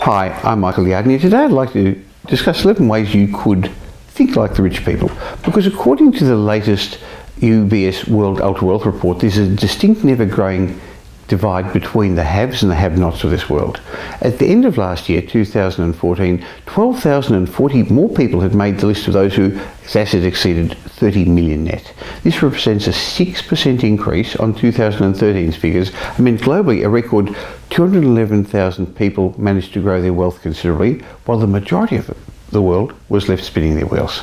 Hi, I'm Michael Yardney. Today I'd like to discuss 11 ways you could think like the rich people, because according to the latest UBS World Ultra Wealth Report, there's a distinct, never-growing divide between the haves and the have-nots of this world. At the end of last year, 2014, 12,040 more people had made the list of those whose assets exceeded 30 million net. This represents a 6% increase on 2013's figures and meant globally a record 211,000 people managed to grow their wealth considerably, while the majority of the world was left spinning their wheels.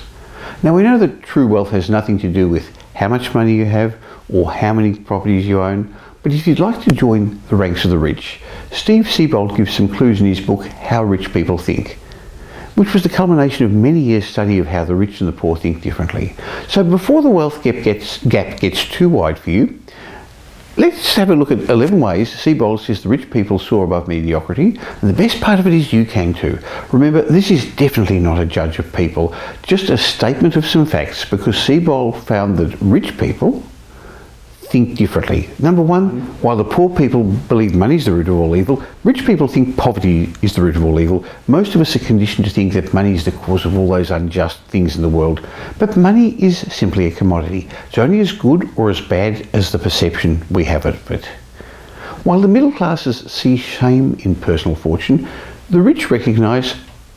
Now, we know that true wealth has nothing to do with how much money you have or how many properties you own, but if you'd like to join the ranks of the rich, Steve Siebold gives some clues in his book, How Rich People Think, which was the culmination of many years' study of how the rich and the poor think differently. So before the wealth gap gets too wide for you, let's have a look at 11 ways Siebold says the rich people soar above mediocrity, and the best part of it is you can too. Remember, this is definitely not a judge of people, just a statement of some facts, because Siebold found that rich people think differently. Number one, while the poor people believe money is the root of all evil, rich people think poverty is the root of all evil. Most of us are conditioned to think that money is the cause of all those unjust things in the world. But money is simply a commodity. It's only as good or as bad as the perception we have of it. While the middle classes see shame in personal fortune, the rich recognise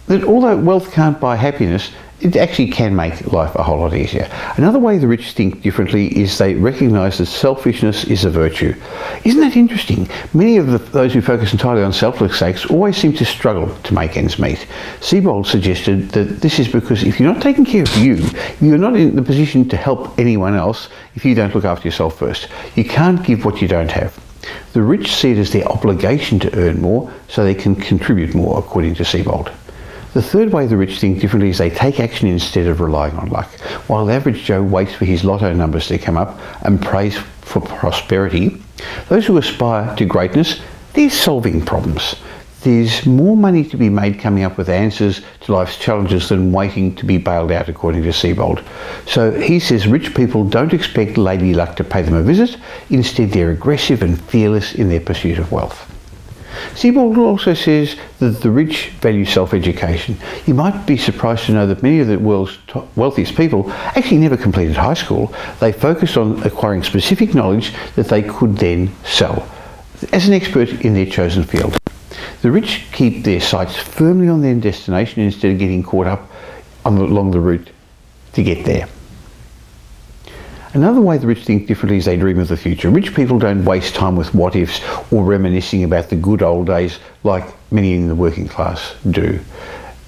that although wealth can't buy happiness, it actually can make life a whole lot easier. Another way the rich think differently is they recognise that selfishness is a virtue. Isn't that interesting? Many of those who focus entirely on selfless sakes always seem to struggle to make ends meet. Siebold suggested that this is because if you're not taking care of you, you're not in the position to help anyone else if you don't look after yourself first. You can't give what you don't have. The rich see it as their obligation to earn more so they can contribute more, according to Siebold. The third way the rich think differently is they take action instead of relying on luck. While the average Joe waits for his lotto numbers to come up and prays for prosperity, those who aspire to greatness, they're solving problems. There's more money to be made coming up with answers to life's challenges than waiting to be bailed out, according to Siebold. So he says rich people don't expect lady luck to pay them a visit. Instead, they're aggressive and fearless in their pursuit of wealth. Siebold also says that the rich value self-education. You might be surprised to know that many of the world's wealthiest people actually never completed high school. They focused on acquiring specific knowledge that they could then sell as an expert in their chosen field. The rich keep their sights firmly on their destination instead of getting caught up along the route to get there. Another way the rich think differently is they dream of the future. Rich people don't waste time with what-ifs or reminiscing about the good old days like many in the working class do.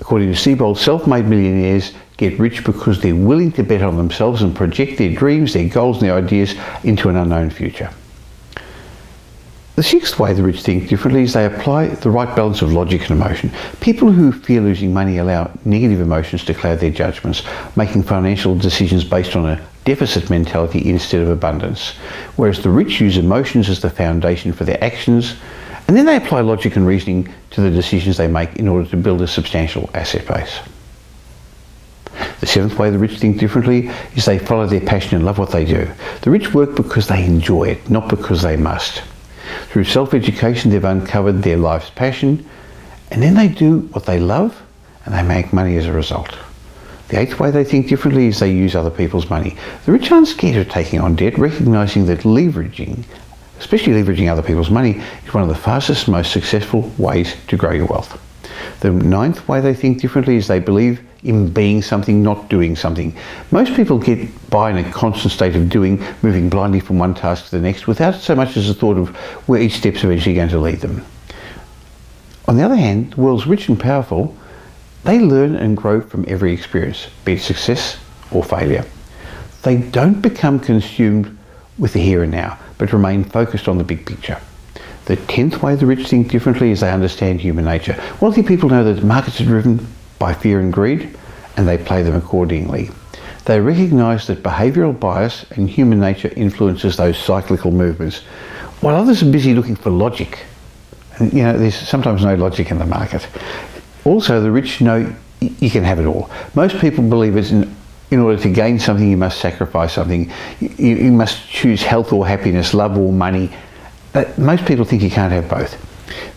According to Siebold, self-made millionaires get rich because they're willing to bet on themselves and project their dreams, their goals and their ideas into an unknown future. The sixth way the rich think differently is they apply the right balance of logic and emotion. People who fear losing money allow negative emotions to cloud their judgments, making financial decisions based on a deficit mentality instead of abundance. Whereas the rich use emotions as the foundation for their actions, and then they apply logic and reasoning to the decisions they make in order to build a substantial asset base. The seventh way the rich think differently is they follow their passion and love what they do. The rich work because they enjoy it, not because they must. Through self-education, they've uncovered their life's passion, and then they do what they love, and they make money as a result. The eighth way they think differently is they use other people's money. The rich aren't scared of taking on debt, recognising that leveraging, especially leveraging other people's money, is one of the fastest and most successful ways to grow your wealth. The ninth way they think differently is they believe in being something, not doing something. Most people get by in a constant state of doing, moving blindly from one task to the next without so much as a thought of where each step's eventually going to lead them. On the other hand, the world's rich and powerful, they learn and grow from every experience, be it success or failure. They don't become consumed with the here and now, but remain focused on the big picture. The 10th way the rich think differently is they understand human nature. Wealthy people know that markets are driven by fear and greed, and they play them accordingly. They recognise that behavioural bias and human nature influences those cyclical movements, while others are busy looking for logic. And, you know, there's sometimes no logic in the market. Also, the rich know you can have it all. Most people believe it's in order to gain something, you must sacrifice something. You must choose health or happiness, love or money. But most people think you can't have both.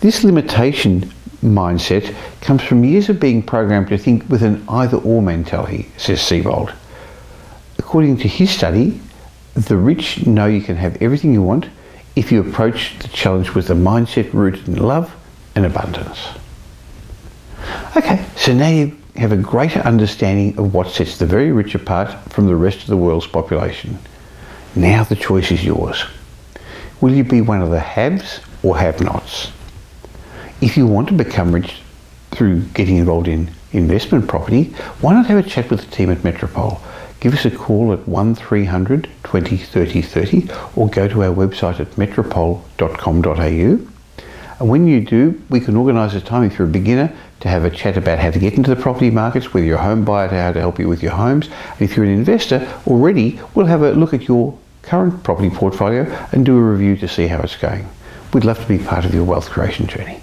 This limitation mindset comes from years of being programmed to think with an either-or mentality, says Siebold. According to his study, the rich know you can have everything you want if you approach the challenge with a mindset rooted in love and abundance. Okay, so now you have a greater understanding of what sets the very rich apart from the rest of the world's population. Now the choice is yours. Will you be one of the haves or have-nots? If you want to become rich through getting involved in investment property, why not have a chat with the team at Metropole? Give us a call at 1300 20 30 30 or go to our website at metropole.com.au. And when you do, we can organise a time if you're a beginner to have a chat about how to get into the property markets, whether you're a home buyer, how to help you with your homes. And if you're an investor already, we'll have a look at your current property portfolio and do a review to see how it's going. We'd love to be part of your wealth creation journey.